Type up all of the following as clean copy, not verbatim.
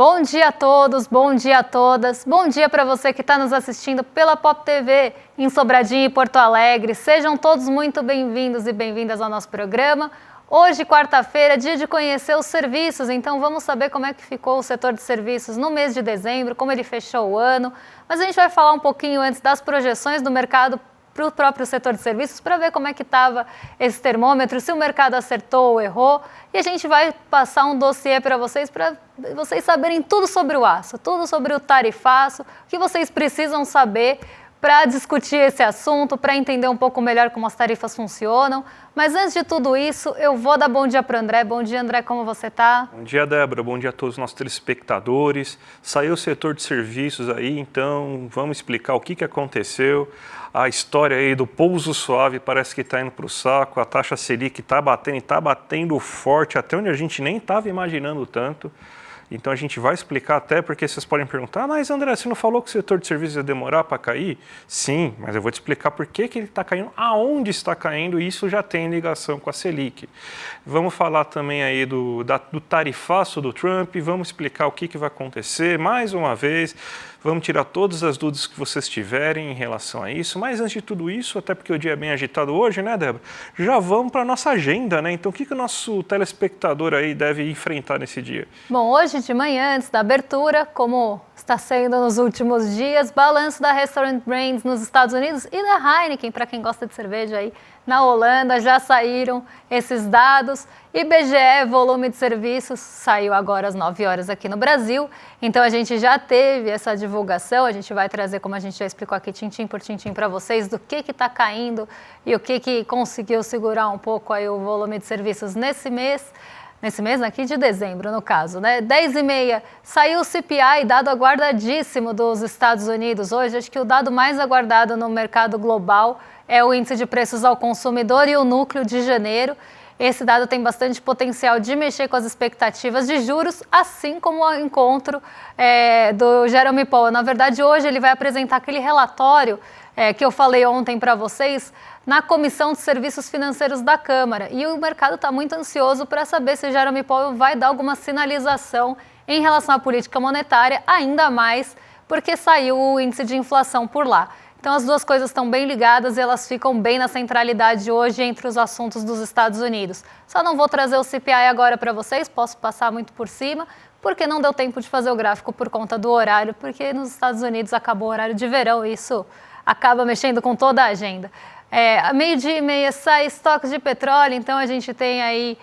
Bom dia a todos, bom dia a todas, bom dia para você que está nos assistindo pela Pop TV em Sobradinho e Porto Alegre. Sejam todos muito bem-vindos e bem-vindas ao nosso programa. Hoje, quarta-feira, é dia de conhecer os serviços, então vamos saber como é que ficou o setor de serviços no mês de dezembro, como ele fechou o ano. Mas a gente vai falar um pouquinho antes das projeções do mercado para o próprio setor de serviços, para ver como é que estava esse termômetro, se o mercado acertou ou errou. E a gente vai passar um dossiê para vocês saberem tudo sobre o aço, tudo sobre o tarifaço, o que vocês precisam saber para discutir esse assunto, para entender um pouco melhor como as tarifas funcionam. Mas antes de tudo isso, eu vou dar bom dia para o André. Bom dia, André, como você está? Bom dia, Débora. Bom dia a todos os nossos telespectadores. Saiu o setor de serviços aí, então vamos explicar o que aconteceu. A história aí do pouso suave parece que está indo para o saco. A taxa Selic está batendo forte, até onde a gente nem estava imaginando tanto. Então a gente vai explicar até porque vocês podem perguntar, mas André, você não falou que o setor de serviços ia demorar para cair? Sim, mas eu vou te explicar por que ele está caindo, aonde está caindo, e isso já tem ligação com a Selic. Vamos falar também aí do tarifaço do Trump, vamos explicar o que vai acontecer mais uma vez. Vamos tirar todas as dúvidas que vocês tiverem em relação a isso. Mas antes de tudo isso, até porque o dia é bem agitado hoje, né, Débora? Já vamos para a nossa agenda, né? Então, o que o nosso telespectador aí deve enfrentar nesse dia? Bom, hoje de manhã, antes da abertura, como está sendo nos últimos dias, balanço da Restaurant Brands nos Estados Unidos e da Heineken, para quem gosta de cerveja aí, na Holanda, já saíram esses dados. IBGE, volume de serviços, saiu agora às 9 horas aqui no Brasil. Então a gente já teve essa divulgação, a gente vai trazer, como a gente já explicou aqui, tintim por tintim para vocês, do que está caindo e o que conseguiu segurar um pouco aí o volume de serviços nesse mês aqui de dezembro, no caso, né? 10h30, saiu o CPI, dado aguardadíssimo dos Estados Unidos hoje. Acho que o dado mais aguardado no mercado global é o índice de preços ao consumidor e o núcleo de janeiro. Esse dado tem bastante potencial de mexer com as expectativas de juros, assim como o encontro do Jerome Powell. Na verdade, hoje ele vai apresentar aquele relatório que eu falei ontem para vocês, na Comissão de Serviços Financeiros da Câmara. E o mercado está muito ansioso para saber se Jerome Powell vai dar alguma sinalização em relação à política monetária, ainda mais porque saiu o índice de inflação por lá. Então as duas coisas estão bem ligadas e elas ficam bem na centralidade hoje entre os assuntos dos Estados Unidos. Só não vou trazer o CPI agora para vocês, posso passar muito por cima, porque não deu tempo de fazer o gráfico por conta do horário, porque nos Estados Unidos acabou o horário de verão e isso acaba mexendo com toda a agenda. Meio-dia e meia sai estoques de petróleo, então a gente tem aí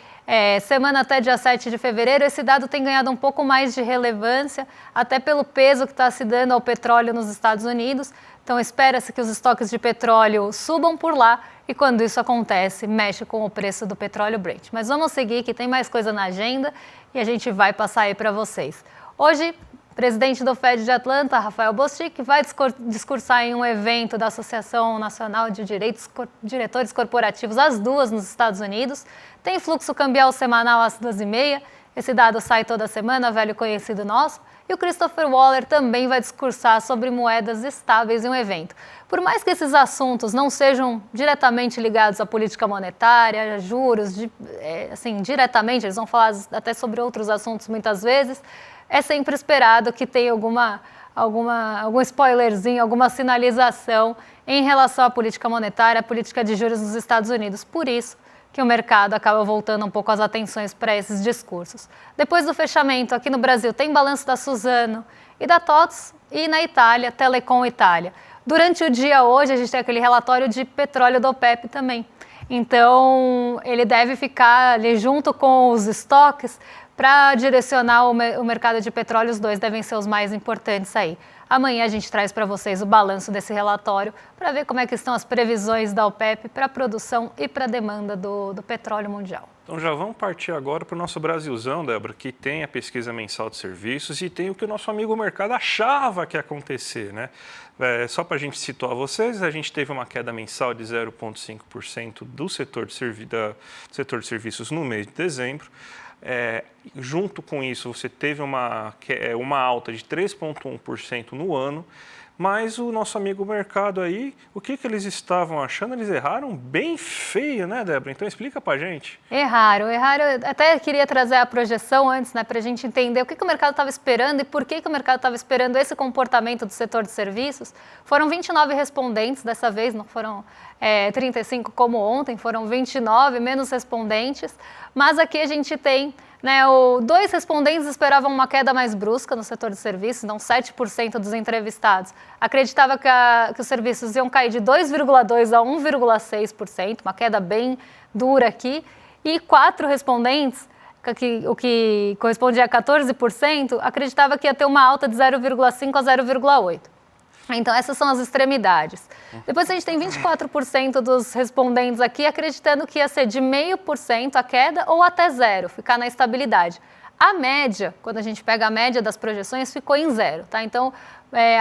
semana até dia 7 de fevereiro. Esse dado tem ganhado um pouco mais de relevância, até pelo peso que está se dando ao petróleo nos Estados Unidos. Então espera-se que os estoques de petróleo subam por lá e quando isso acontece, mexe com o preço do petróleo Brent. Mas vamos seguir que tem mais coisa na agenda e a gente vai passar aí para vocês. Hoje, o presidente do Fed de Atlanta, Rafael Bostic, vai discursar em um evento da Associação Nacional de Diretores Corporativos, às 2 nos Estados Unidos. Tem fluxo cambial semanal às 2h30. Esse dado sai toda semana, velho conhecido nosso. E o Christopher Waller também vai discursar sobre moedas estáveis em um evento. Por mais que esses assuntos não sejam diretamente ligados à política monetária, a juros, diretamente, eles vão falar até sobre outros assuntos muitas vezes, é sempre esperado que tenha algum spoilerzinho, alguma sinalização em relação à política monetária, à política de juros nos Estados Unidos. Por isso que o mercado acaba voltando um pouco as atenções para esses discursos. Depois do fechamento, aqui no Brasil, tem balanço da Suzano e da TOTVS, e na Itália, Telecom Itália. Durante o dia hoje, a gente tem aquele relatório de petróleo do OPEP também. Então, ele deve ficar ali junto com os estoques para direcionar o mercado de petróleo. Os dois devem ser os mais importantes aí. Amanhã a gente traz para vocês o balanço desse relatório para ver como é que estão as previsões da OPEP para a produção e para a demanda do petróleo mundial. Então já vamos partir agora para o nosso Brasilzão, Débora, que tem a pesquisa mensal de serviços e tem o que o nosso amigo mercado achava que ia acontecer, né? Só para a gente situar vocês, a gente teve uma queda mensal de 0,5% do setor de serviços no mês de dezembro. Junto com isso, você teve uma alta de 3,1% no ano, mas o nosso amigo mercado aí, o que eles estavam achando? Eles erraram bem feio, né, Débora? Então explica pra gente. Erraram. Eu até queria trazer a projeção antes, né, para a gente entender o que o mercado estava esperando e por que o mercado estava esperando esse comportamento do setor de serviços. Foram 29 respondentes dessa vez, não foram 35 como ontem, foram 29 menos respondentes, mas aqui a gente tem, né, dois respondentes esperavam uma queda mais brusca no setor de serviços, então 7% dos entrevistados acreditava que os serviços iam cair de 2,2% a 1,6%, uma queda bem dura aqui, e 4 respondentes, o que correspondia a 14%, acreditava que ia ter uma alta de 0,5% a 0,8%. Então, essas são as extremidades. Depois a gente tem 24% dos respondentes aqui acreditando que ia ser de 0,5% a queda ou até 0%, ficar na estabilidade. A média, quando a gente pega a média das projeções, ficou em 0%, tá? Então,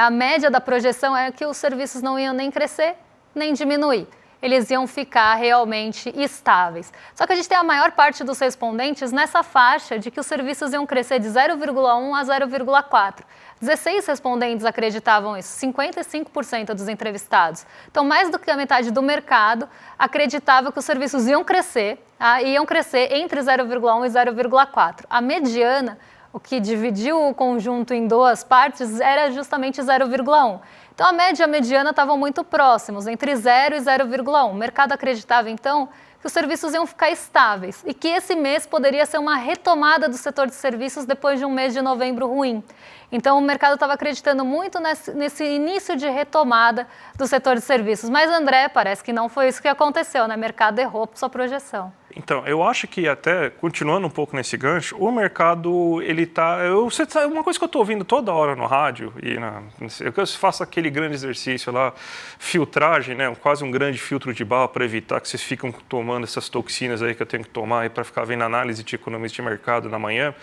a média da projeção é que os serviços não iam nem crescer, nem diminuir. Eles iam ficar realmente estáveis. Só que a gente tem a maior parte dos respondentes nessa faixa de que os serviços iam crescer de 0,1% a 0,4%. 16 respondentes acreditavam isso, 55% dos entrevistados. Então, mais do que a metade do mercado acreditava que os serviços iam crescer, iam crescer entre 0,1% e 0,4%. A mediana, o que dividiu o conjunto em duas partes, era justamente 0,1%. Então, a média e a mediana estavam muito próximos, entre 0 e 0,1%. O mercado acreditava, então, que os serviços iam ficar estáveis e que esse mês poderia ser uma retomada do setor de serviços depois de um mês de novembro ruim. Então, o mercado estava acreditando muito nesse início de retomada do setor de serviços. Mas, André, parece que não foi isso que aconteceu, né? O mercado errou por sua projeção. Então, eu acho que até, continuando um pouco nesse gancho, o mercado, ele tá... uma coisa que eu estou ouvindo toda hora no rádio, eu faço aquele grande exercício lá, filtragem, né? Quase um grande filtro de barra para evitar que vocês ficam tomando essas toxinas aí que eu tenho que tomar aí para ficar vendo análise de economista de mercado na manhã.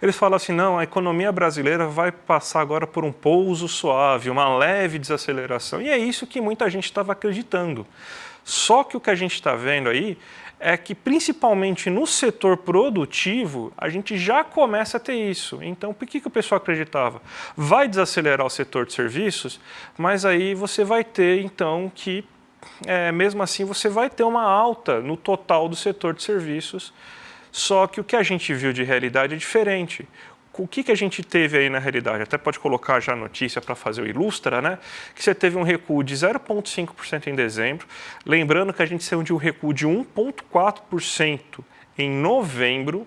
Eles falam assim, não, a economia brasileira vai passar agora por um pouso suave, uma leve desaceleração. E é isso que muita gente estava acreditando. Só que o que a gente está vendo aí é que, principalmente no setor produtivo, a gente já começa a ter isso. Então, por que o pessoal acreditava? Vai desacelerar o setor de serviços, mas aí você vai ter, então, que, mesmo assim, você vai ter uma alta no total do setor de serviços, só que o que a gente viu de realidade é diferente. O que a gente teve aí na realidade? Até pode colocar já a notícia para fazer o ilustra, né? Que você teve um recuo de 0,5% em dezembro. Lembrando que a gente saiu de um recuo de 1,4% em novembro.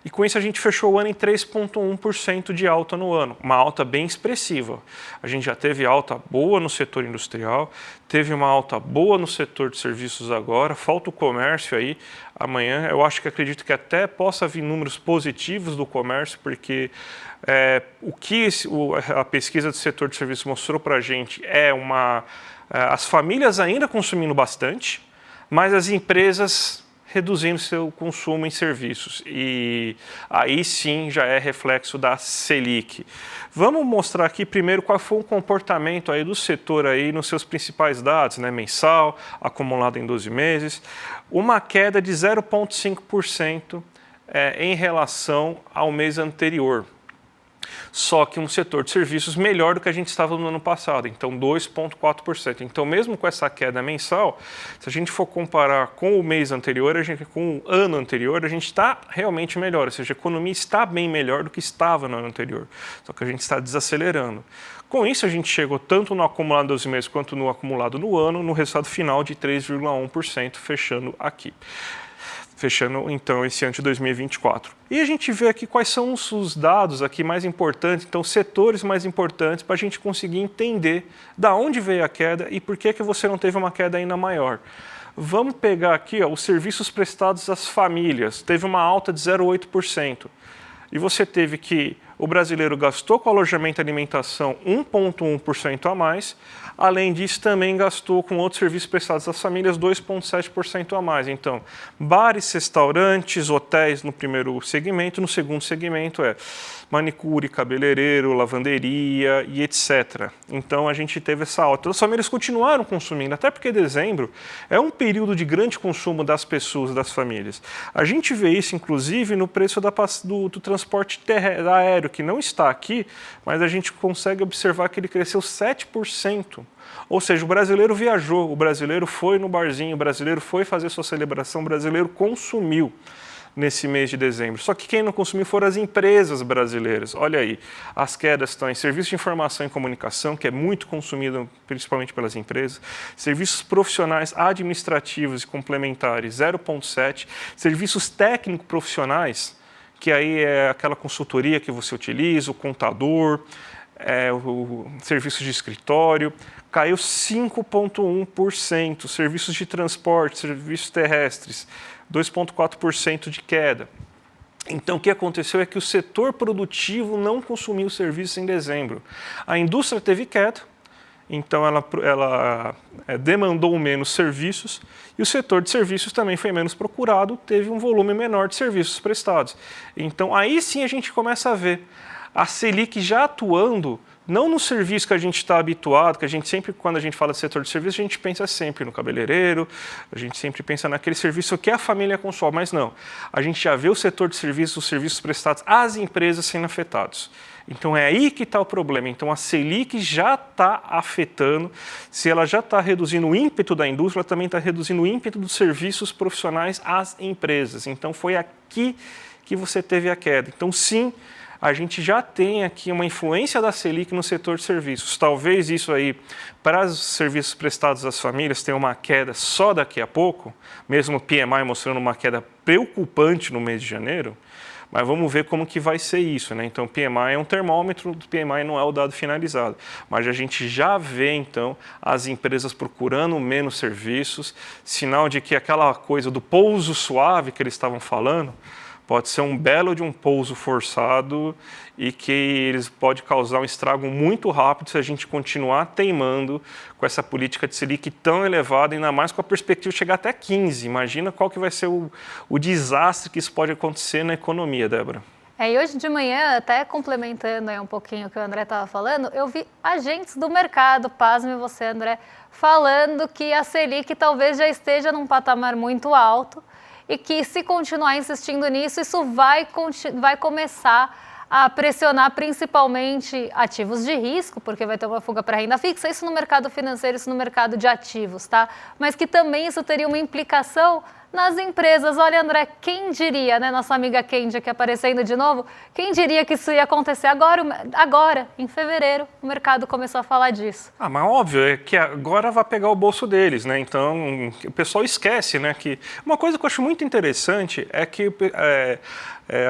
E com isso a gente fechou o ano em 3,1% de alta no ano, uma alta bem expressiva. A gente já teve alta boa no setor industrial, teve uma alta boa no setor de serviços agora, falta o comércio aí amanhã. Eu acredito que até possa vir números positivos do comércio, porque o que a pesquisa do setor de serviços mostrou para a gente é as famílias ainda consumindo bastante, mas as empresas reduzindo seu consumo em serviços. E aí sim já é reflexo da Selic. Vamos mostrar aqui primeiro qual foi o comportamento aí do setor aí nos seus principais dados, né? Mensal, acumulado em 12 meses. Uma queda de 0,5% em relação ao mês anterior. Só que um setor de serviços melhor do que a gente estava no ano passado, então 2,4%. Então, mesmo com essa queda mensal, se a gente for comparar com o mês anterior, com o ano anterior, a gente está realmente melhor, ou seja, a economia está bem melhor do que estava no ano anterior, só que a gente está desacelerando. Com isso, a gente chegou tanto no acumulado 12 meses quanto no acumulado no ano, no resultado final de 3,1%, fechando aqui. Fechando, então, esse ano de 2024. E a gente vê aqui quais são os dados aqui mais importantes, então, setores mais importantes para a gente conseguir entender da onde veio a queda e por que você não teve uma queda ainda maior. Vamos pegar aqui os serviços prestados às famílias. Teve uma alta de 0,8%. E você teve que o brasileiro gastou com alojamento e alimentação 1,1% a mais, Além disso, também gastou com outros serviços prestados às famílias 2,7% a mais. Então, bares, restaurantes, hotéis no primeiro segmento, no segundo segmento manicure, cabeleireiro, lavanderia e etc. Então, a gente teve essa alta. As famílias continuaram consumindo, até porque dezembro é um período de grande consumo das pessoas, das famílias. A gente vê isso, inclusive, no preço do transporte aéreo, que não está aqui, mas a gente consegue observar que ele cresceu 7%. Ou seja, o brasileiro viajou, o brasileiro foi no barzinho, o brasileiro foi fazer sua celebração, o brasileiro consumiu nesse mês de dezembro. Só que quem não consumiu foram as empresas brasileiras. Olha aí, as quedas estão em serviço de informação e comunicação, que é muito consumido principalmente pelas empresas, serviços profissionais administrativos e complementares, 0,7%, serviços técnico-profissionais, que aí é aquela consultoria que você utiliza, o contador, o serviço de escritório, caiu 5,1%, serviços de transporte, serviços terrestres, 2,4% de queda. Então, o que aconteceu é que o setor produtivo não consumiu serviços em dezembro. A indústria teve queda, então ela demandou menos serviços, e o setor de serviços também foi menos procurado, teve um volume menor de serviços prestados. Então, aí sim a gente começa a ver a Selic já atuando, não no serviço que a gente está habituado, que a gente sempre, quando a gente fala de setor de serviço, a gente pensa sempre no cabeleireiro, a gente sempre pensa naquele serviço que a família consome, mas não. A gente já vê o setor de serviços, os serviços prestados às empresas sendo afetados. Então é aí que está o problema. Então a Selic já está afetando, se ela já está reduzindo o ímpeto da indústria, ela também está reduzindo o ímpeto dos serviços profissionais às empresas. Então foi aqui que você teve a queda. Então sim, a gente já tem aqui uma influência da Selic no setor de serviços. Talvez isso aí, para os serviços prestados às famílias, tenha uma queda só daqui a pouco, mesmo o PMI mostrando uma queda preocupante no mês de janeiro, mas vamos ver como que vai ser isso, né? Então, o PMI é um termômetro, o PMI não é o dado finalizado, mas a gente já vê, então, as empresas procurando menos serviços, sinal de que aquela coisa do pouso suave que eles estavam falando, pode ser um belo de um pouso forçado e que eles pode causar um estrago muito rápido se a gente continuar teimando com essa política de Selic tão elevada, ainda mais com a perspectiva de chegar até 15. Imagina qual que vai ser o desastre que isso pode acontecer na economia, Débora. E hoje de manhã, até complementando aí um pouquinho o que o André estava falando, eu vi agentes do mercado, pasme você, André, falando que a Selic talvez já esteja num patamar muito alto, e que se continuar insistindo nisso, isso vai começar a pressionar principalmente ativos de risco, porque vai ter uma fuga para renda fixa, isso no mercado financeiro, isso no mercado de ativos, tá? Mas que também isso teria uma implicação nas empresas. Olha, André, quem diria, né, nossa amiga Kendi aqui aparecendo de novo, quem diria que isso ia acontecer agora, em fevereiro, o mercado começou a falar disso. Mas óbvio, é que agora vai pegar o bolso deles, né? Então, o pessoal esquece, né, que uma coisa que eu acho muito interessante é que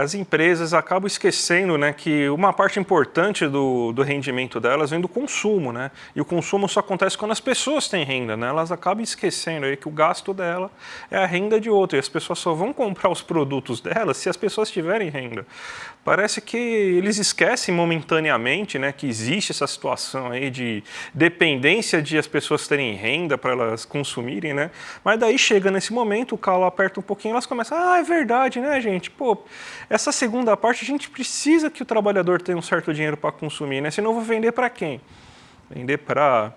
as empresas acabam esquecendo, né, que uma parte importante do rendimento delas vem do consumo, né? E o consumo só acontece quando as pessoas têm renda, né? Elas acabam esquecendo aí que o gasto dela é a renda de outra, e as pessoas só vão comprar os produtos delas se as pessoas tiverem renda. Parece que eles esquecem momentaneamente, né, que existe essa situação aí de dependência de as pessoas terem renda para elas consumirem, né? Mas daí chega nesse momento, o calo aperta um pouquinho, elas começam, é verdade, né, gente? Pô, essa segunda parte a gente precisa que o trabalhador tenha um certo dinheiro para consumir, né? Senão eu vou vender para quem? Vender para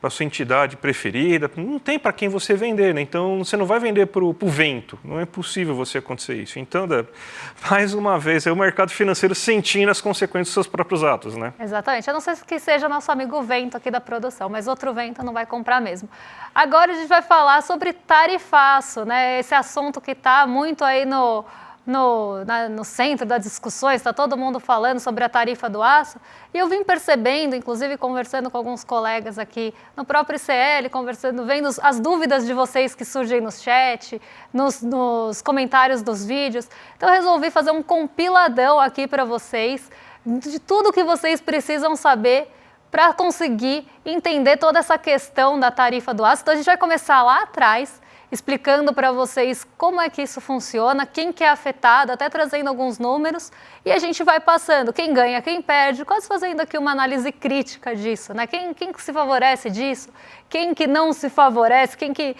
a sua entidade preferida, não tem para quem você vender, né? Então você não vai vender para o vento, não é possível você acontecer isso. Então, mais uma vez, é o mercado financeiro sentindo as consequências dos seus próprios atos, né? Exatamente, eu não sei que seja nosso amigo vento aqui da produção, mas outro vento não vai comprar mesmo. Agora a gente vai falar sobre tarifaço, né? Esse assunto que está muito aí no centro das discussões, está todo mundo falando sobre a tarifa do aço, e eu vim percebendo, inclusive conversando com alguns colegas aqui no próprio ICL, vendo as dúvidas de vocês que surgem no chat, nos comentários dos vídeos, então eu resolvi fazer um compiladão aqui para vocês, de tudo que vocês precisam saber para conseguir entender toda essa questão da tarifa do aço. Então a gente vai começar lá atrás, explicando para vocês como é que isso funciona, quem que é afetado, até trazendo alguns números, e a gente vai passando quem ganha, quem perde, quase fazendo aqui uma análise crítica disso, né? Quem que se favorece disso, quem que não se favorece, quem que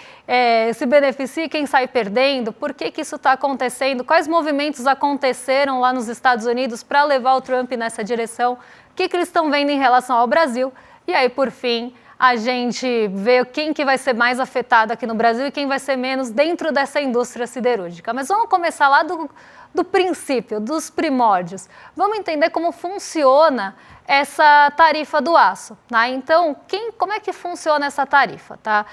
se beneficia, quem sai perdendo, por que isso está acontecendo, quais movimentos aconteceram lá nos Estados Unidos para levar o Trump nessa direção, o que eles estão vendo em relação ao Brasil, e aí, por fim, a gente vê quem que vai ser mais afetado aqui no Brasil e quem vai ser menos dentro dessa indústria siderúrgica. Mas vamos começar lá do princípio, dos primórdios. Vamos entender como funciona essa tarifa do aço. Tá? Então, como é que funciona essa tarifa? Tá?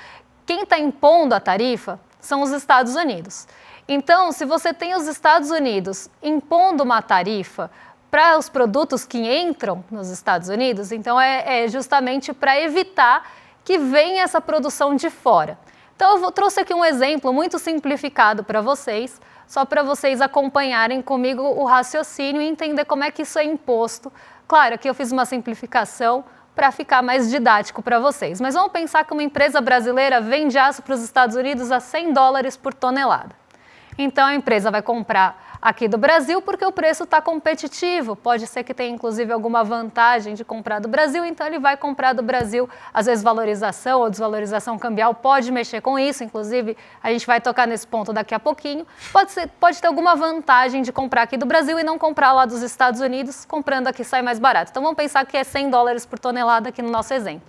Quem está impondo a tarifa são os Estados Unidos. Então, se você tem os Estados Unidos impondo uma tarifa para os produtos que entram nos Estados Unidos, então é justamente para evitar que venha essa produção de fora. Então eu trouxe aqui um exemplo muito simplificado para vocês, só para vocês acompanharem comigo o raciocínio e entender como é que isso é imposto. Claro, aqui eu fiz uma simplificação para ficar mais didático para vocês, mas vamos pensar que uma empresa brasileira vende aço para os Estados Unidos a $100 por tonelada. Então a empresa vai comprar aqui do Brasil porque o preço está competitivo, pode ser que tenha inclusive alguma vantagem de comprar do Brasil, então ele vai comprar do Brasil, às vezes valorização ou desvalorização cambial pode mexer com isso, inclusive a gente vai tocar nesse ponto daqui a pouquinho, pode ter alguma vantagem de comprar aqui do Brasil e não comprar lá dos Estados Unidos, comprando aqui sai mais barato. Então vamos pensar que é $100 por tonelada aqui no nosso exemplo.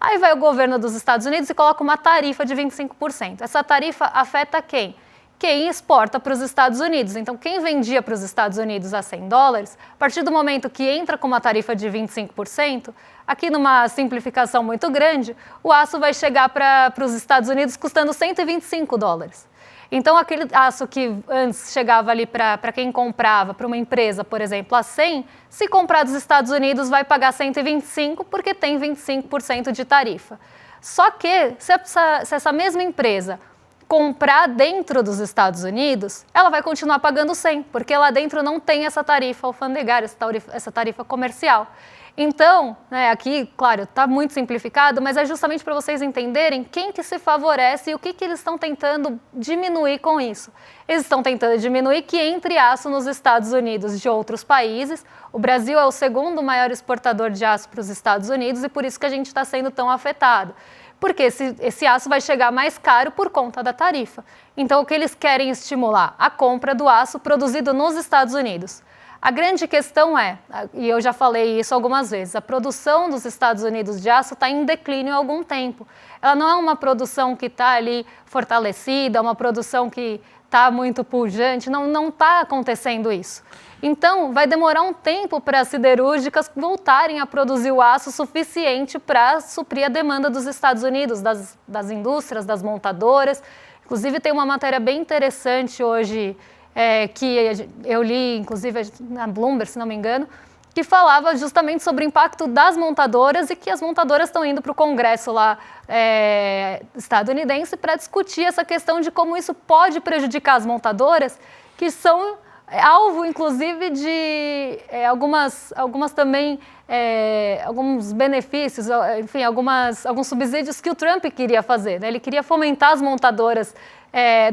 Aí vai o governo dos Estados Unidos e coloca uma tarifa de 25%. Essa tarifa afeta quem? Quem exporta para os Estados Unidos. Então, quem vendia para os Estados Unidos a $100, a partir do momento que entra com uma tarifa de 25%, aqui numa simplificação muito grande, o aço vai chegar para os Estados Unidos custando $125. Então, aquele aço que antes chegava ali para quem comprava, para uma empresa, por exemplo, a 100, se comprar dos Estados Unidos vai pagar 125 porque tem 25% de tarifa. Só que, se essa mesma empresa comprar dentro dos Estados Unidos, ela vai continuar pagando 100, porque lá dentro não tem essa tarifa alfandegária, essa tarifa comercial. Então, aqui, claro, está muito simplificado, mas é justamente para vocês entenderem quem que se favorece e o que eles estão tentando diminuir com isso. Eles estão tentando diminuir que entre aço nos Estados Unidos de outros países. O Brasil é o segundo maior exportador de aço para os Estados Unidos e por isso que a gente está sendo tão afetado. Porque esse aço vai chegar mais caro por conta da tarifa. Então, o que eles querem estimular? A compra do aço produzido nos Estados Unidos. A grande questão é, e eu já falei isso algumas vezes, a produção dos Estados Unidos de aço está em declínio há algum tempo. Ela não é uma produção que está ali fortalecida, uma produção que está muito pujante, não está acontecendo isso. Então, vai demorar um tempo para as siderúrgicas voltarem a produzir o aço suficiente para suprir a demanda dos Estados Unidos, das indústrias, das montadoras. Inclusive, tem uma matéria bem interessante hoje, que eu li, inclusive, na Bloomberg, se não me engano, que falava justamente sobre o impacto das montadoras e que as montadoras estão indo para o Congresso lá estadunidense para discutir essa questão de como isso pode prejudicar as montadoras, que são alvo, inclusive, de algumas também, alguns benefícios, enfim, alguns subsídios que o Trump queria fazer. Né? Ele queria fomentar as montadoras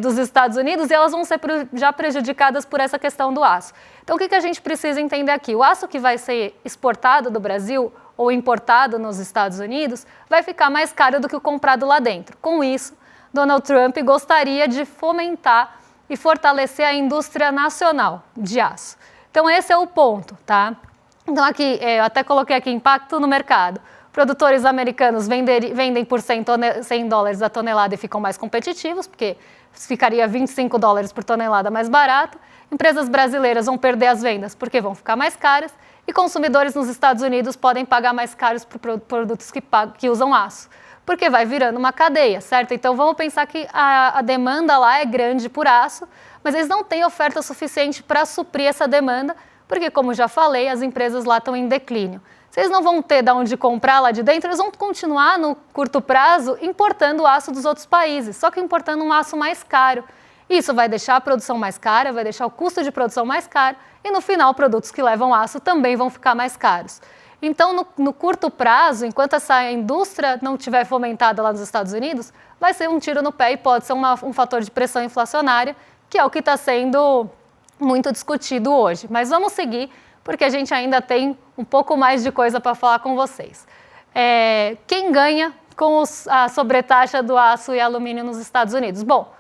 dos Estados Unidos e elas vão ser já prejudicadas por essa questão do aço. Então, o que a gente precisa entender aqui? O aço que vai ser exportado do Brasil ou importado nos Estados Unidos vai ficar mais caro do que o comprado lá dentro. Com isso, Donald Trump gostaria de fomentar e fortalecer a indústria nacional de aço. Então, esse é o ponto, tá? Então, aqui, eu até coloquei aqui impacto no mercado. Produtores americanos vendem por $100 a tonelada e ficam mais competitivos, porque ficaria $25 por tonelada mais barato. Empresas brasileiras vão perder as vendas porque vão ficar mais caras. E consumidores nos Estados Unidos podem pagar mais caros por produtos que usam aço, porque vai virando uma cadeia, certo? Então, vamos pensar que a demanda lá é grande por aço, mas eles não têm oferta suficiente para suprir essa demanda, porque, como já falei, as empresas lá estão em declínio. Se eles não vão ter de onde comprar lá de dentro, eles vão continuar, no curto prazo, importando aço dos outros países, só que importando um aço mais caro. Isso vai deixar a produção mais cara, vai deixar o custo de produção mais caro, e no final, produtos que levam aço também vão ficar mais caros. Então, no curto prazo, enquanto essa indústria não estiver fomentada lá nos Estados Unidos, vai ser um tiro no pé e pode ser um fator de pressão inflacionária, que é o que está sendo muito discutido hoje. Mas vamos seguir, porque a gente ainda tem um pouco mais de coisa para falar com vocês. Quem ganha com a sobretaxa do aço e alumínio nos Estados Unidos? Bom,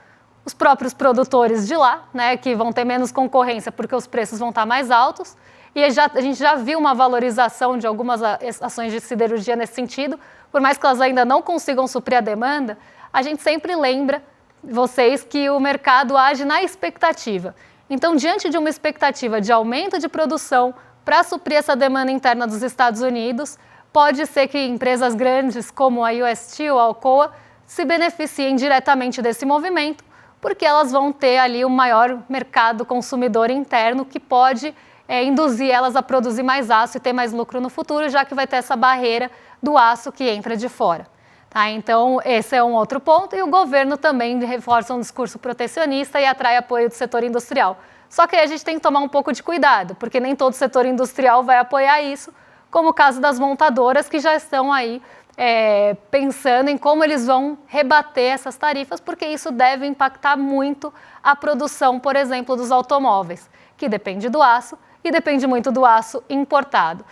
os próprios produtores de lá, né, que vão ter menos concorrência porque os preços vão estar mais altos, e a gente já viu uma valorização de algumas ações de siderurgia nesse sentido, por mais que elas ainda não consigam suprir a demanda, a gente sempre lembra vocês que o mercado age na expectativa. Então, diante de uma expectativa de aumento de produção para suprir essa demanda interna dos Estados Unidos, pode ser que empresas grandes como a US Steel, a Alcoa, se beneficiem diretamente desse movimento, porque elas vão ter ali o maior mercado consumidor interno que pode induzir elas a produzir mais aço e ter mais lucro no futuro, já que vai ter essa barreira do aço que entra de fora. Tá? Então, esse é um outro ponto. E o governo também reforça um discurso protecionista e atrai apoio do setor industrial. Só que aí a gente tem que tomar um pouco de cuidado, porque nem todo setor industrial vai apoiar isso, como o caso das montadoras, que já estão aí pensando em como eles vão rebater essas tarifas, porque isso deve impactar muito a produção, por exemplo, dos automóveis, que depende do aço e depende muito do aço importado.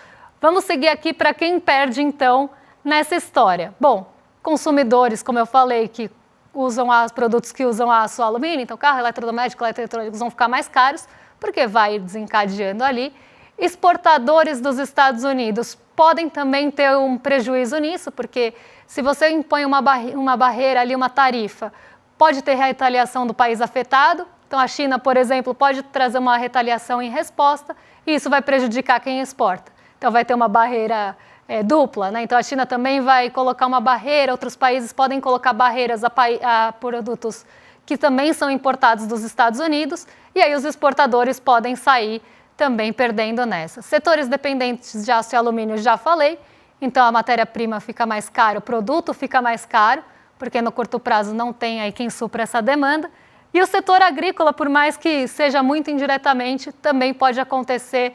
Vamos seguir aqui para quem perde, então, nessa história. Bom, consumidores, como eu falei, que usam produtos que usam aço, alumínio, então carro, eletrodoméstico, eletroeletrônicos vão ficar mais caros, porque vai desencadeando ali. Exportadores dos Estados Unidos podem também ter um prejuízo nisso, porque se você impõe uma barreira ali, uma tarifa, pode ter retaliação do país afetado. Então, a China, por exemplo, pode trazer uma retaliação em resposta e isso vai prejudicar quem exporta. Então, vai ter uma barreira dupla, né? Então, a China também vai colocar uma barreira, outros países podem colocar barreiras a produtos que também são importados dos Estados Unidos e aí os exportadores podem sair também perdendo nessa. Setores dependentes de aço e alumínio, já falei, então a matéria-prima fica mais cara, o produto fica mais caro, porque no curto prazo não tem aí quem supra essa demanda. E o setor agrícola, por mais que seja muito indiretamente, também pode acontecer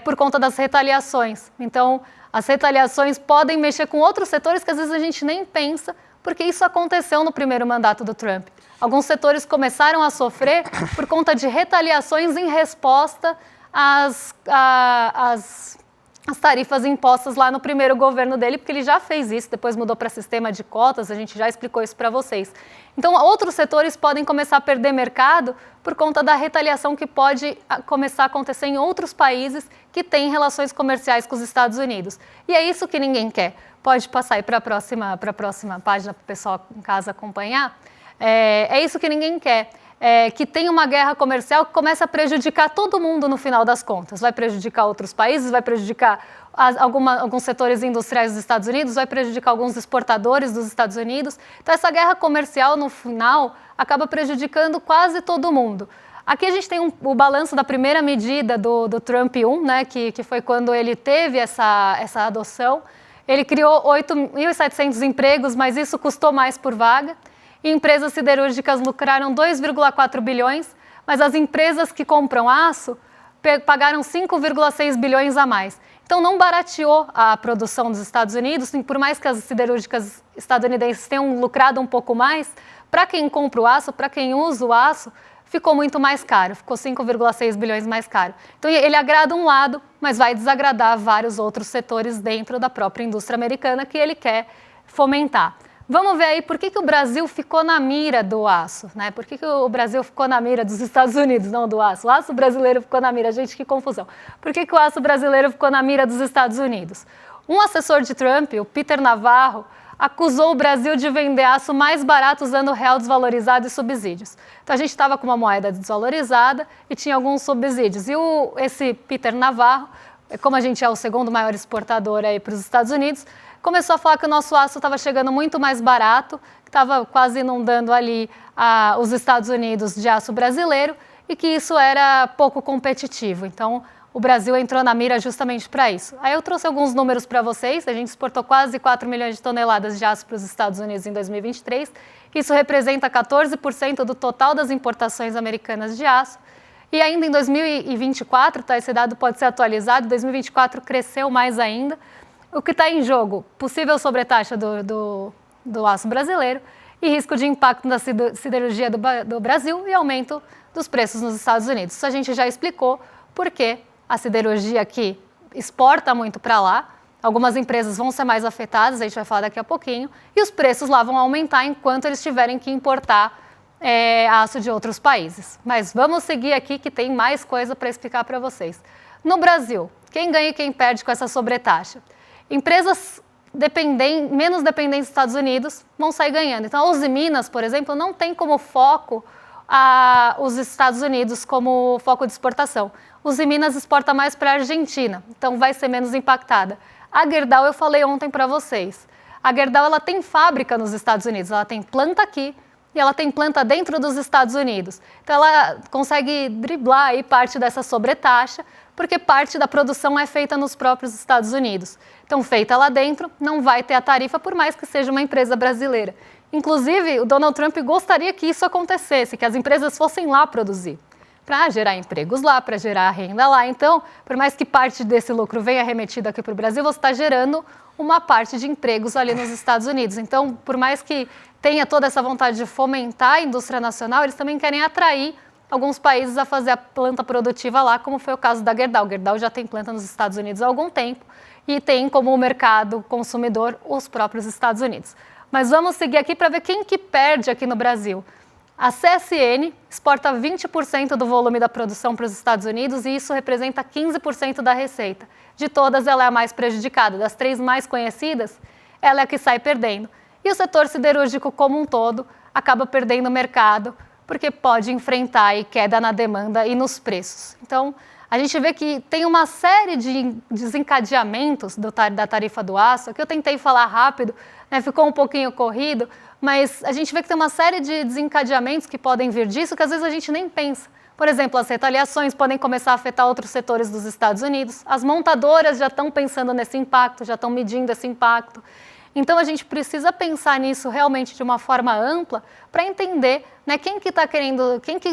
por conta das retaliações. Então, as retaliações podem mexer com outros setores que às vezes a gente nem pensa, porque isso aconteceu no primeiro mandato do Trump. Alguns setores começaram a sofrer por conta de retaliações em resposta às tarifas impostas lá no primeiro governo dele, porque ele já fez isso, depois mudou para sistema de cotas, a gente já explicou isso para vocês. Então, outros setores podem começar a perder mercado por conta da retaliação que pode começar a acontecer em outros países que têm relações comerciais com os Estados Unidos. E é isso que ninguém quer. Pode passar aí para a próxima página para o pessoal em casa acompanhar. É isso que ninguém quer. Que tem uma guerra comercial que começa a prejudicar todo mundo no final das contas. Vai prejudicar outros países, vai prejudicar alguns setores industriais dos Estados Unidos, vai prejudicar alguns exportadores dos Estados Unidos. Então, essa guerra comercial, no final, acaba prejudicando quase todo mundo. Aqui a gente tem o balanço da primeira medida do Trump 1, né, que foi quando ele teve essa adoção. Ele criou 8.700 empregos, mas isso custou mais por vaga. E empresas siderúrgicas lucraram 2,4 bilhões, mas as empresas que compram aço pagaram 5,6 bilhões a mais. Então, não barateou a produção dos Estados Unidos, por mais que as siderúrgicas estadunidenses tenham lucrado um pouco mais, para quem compra o aço, para quem usa o aço, ficou muito mais caro, ficou 5,6 bilhões mais caro. Então, ele agrada um lado, mas vai desagradar vários outros setores dentro da própria indústria americana que ele quer fomentar. Vamos ver aí por que o Brasil ficou na mira do aço, né? Por que o Brasil ficou na mira dos Estados Unidos, não do aço? O aço brasileiro ficou na mira, gente, que confusão. Por que o aço brasileiro ficou na mira dos Estados Unidos? Um assessor de Trump, o Peter Navarro, acusou o Brasil de vender aço mais barato usando real desvalorizado e subsídios. Então, a gente estava com uma moeda desvalorizada e tinha alguns subsídios. E esse Peter Navarro, como a gente é o segundo maior exportador aí para os Estados Unidos, começou a falar que o nosso aço estava chegando muito mais barato, que estava quase inundando ali os Estados Unidos de aço brasileiro e que isso era pouco competitivo. Então, o Brasil entrou na mira justamente para isso. Aí eu trouxe alguns números para vocês. A gente exportou quase 4 milhões de toneladas de aço para os Estados Unidos em 2023. Isso representa 14% do total das importações americanas de aço. E ainda em 2024, tá, esse dado pode ser atualizado, 2024 cresceu mais ainda. O que está em jogo? Possível sobretaxa do aço brasileiro e risco de impacto na siderurgia do Brasil e aumento dos preços nos Estados Unidos. Isso a gente já explicou porque a siderurgia aqui exporta muito para lá, algumas empresas vão ser mais afetadas, a gente vai falar daqui a pouquinho, e os preços lá vão aumentar enquanto eles tiverem que importar aço de outros países. Mas vamos seguir aqui que tem mais coisa para explicar para vocês. No Brasil, quem ganha e quem perde com essa sobretaxa? Empresas menos dependentes dos Estados Unidos vão sair ganhando. Então, a Uzi Minas, por exemplo, não tem como foco os Estados Unidos como foco de exportação. Uzi Minas exporta mais para a Argentina, então vai ser menos impactada. A Gerdau, eu falei ontem para vocês, a Gerdau ela tem fábrica nos Estados Unidos, ela tem planta aqui e ela tem planta dentro dos Estados Unidos. Então, ela consegue driblar aí parte dessa sobretaxa, porque parte da produção é feita nos próprios Estados Unidos. Então, feita lá dentro, não vai ter a tarifa, por mais que seja uma empresa brasileira. Inclusive, o Donald Trump gostaria que isso acontecesse, que as empresas fossem lá produzir, para gerar empregos lá, para gerar renda lá. Então, por mais que parte desse lucro venha remetido aqui para o Brasil, você está gerando uma parte de empregos ali nos Estados Unidos. Então, por mais que tenha toda essa vontade de fomentar a indústria nacional, eles também querem atrair alguns países a fazer a planta produtiva lá, como foi o caso da Gerdau. A Gerdau já tem planta nos Estados Unidos há algum tempo e tem como mercado consumidor os próprios Estados Unidos. Mas vamos seguir aqui para ver quem que perde aqui no Brasil. A CSN exporta 20% do volume da produção para os Estados Unidos e isso representa 15% da receita. De todas, ela é a mais prejudicada. Das 3 mais conhecidas, ela é a que sai perdendo. E o setor siderúrgico como um todo acaba perdendo mercado, porque pode enfrentar aí queda na demanda e nos preços. Então, a gente vê que tem uma série de desencadeamentos da tarifa do aço, que eu tentei falar rápido, né, ficou um pouquinho corrido, mas a gente vê que tem uma série de desencadeamentos que podem vir disso, que às vezes a gente nem pensa. Por exemplo, as retaliações podem começar a afetar outros setores dos Estados Unidos, as montadoras já estão pensando nesse impacto, já estão medindo esse impacto. Então, a gente precisa pensar nisso realmente de uma forma ampla para entender, né, quem que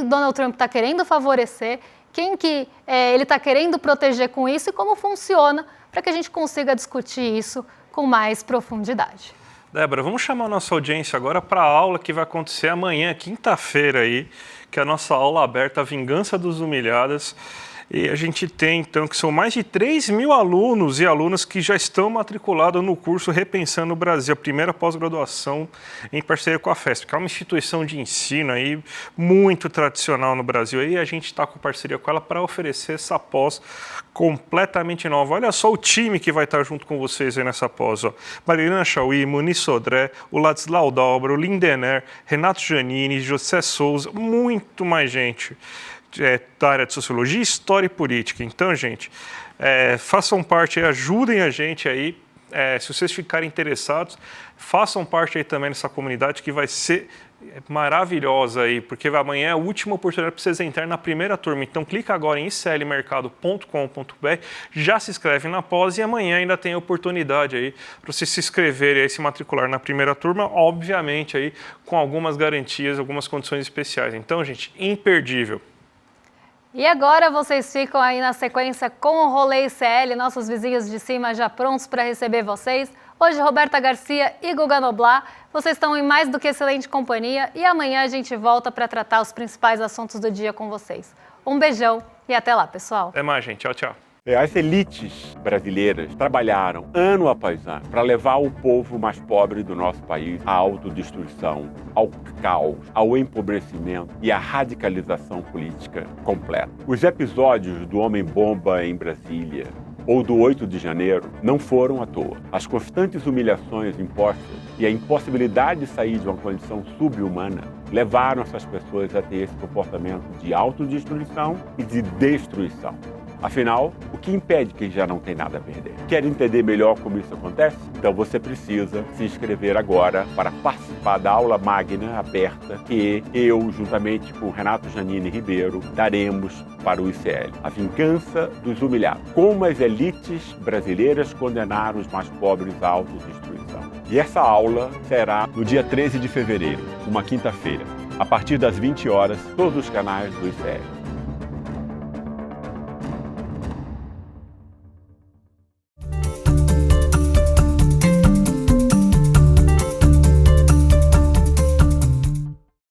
Donald Trump está querendo favorecer, quem que ele está querendo proteger com isso e como funciona para que a gente consiga discutir isso com mais profundidade. Débora, vamos chamar a nossa audiência agora para a aula que vai acontecer amanhã, quinta-feira, aí, que é a nossa aula aberta, a Vingança dos Humilhados. E a gente tem, então, que são mais de 3.000 alunos e alunas que já estão matriculados no curso Repensando o Brasil, a primeira pós-graduação em parceria com a FESP, que é uma instituição de ensino aí muito tradicional no Brasil. E a gente está com parceria com ela para oferecer essa pós completamente nova. Olha só o time que vai estar junto com vocês aí nessa pós. Ó. Marilena Chauí, Muniz Sodré, o Ladislau Dalbro, o Lindener, Renato Giannini, José Souza, muito mais gente. Da área de Sociologia, História e Política. Então, gente, façam parte, ajudem a gente aí, se vocês ficarem interessados, façam parte aí também dessa comunidade que vai ser maravilhosa aí, porque amanhã é a última oportunidade para vocês entrarem na primeira turma. Então, clica agora em iclmercado.com.br, já se inscreve na pós e amanhã ainda tem a oportunidade aí para você se inscrever e se matricular na primeira turma, obviamente aí com algumas garantias, algumas condições especiais. Então, gente, imperdível. E agora vocês ficam aí na sequência com o Rolê ICL, nossos vizinhos de cima já prontos para receber vocês. Hoje, Roberta Garcia e Guga Noblar, vocês estão em mais do que excelente companhia e amanhã a gente volta para tratar os principais assuntos do dia com vocês. Um beijão e até lá, pessoal. Até mais, gente. Tchau, tchau. As elites brasileiras trabalharam ano após ano para levar o povo mais pobre do nosso país à autodestruição, ao caos, ao empobrecimento e à radicalização política completa. Os episódios do Homem-Bomba em Brasília ou do 8 de janeiro não foram à toa. As constantes humilhações impostas e a impossibilidade de sair de uma condição subhumana levaram essas pessoas a ter esse comportamento de autodestruição e de destruição. Afinal, o que impede quem já não tem nada a perder? Quer entender melhor como isso acontece? Então você precisa se inscrever agora para participar da aula magna aberta que eu, juntamente com Renato Giannini Ribeiro, daremos para o ICL. A Vingança dos Humilhados. Como as elites brasileiras condenaram os mais pobres à autodestruição. E essa aula será no dia 13 de fevereiro, uma quinta-feira, a partir das 20 horas, todos os canais do ICL.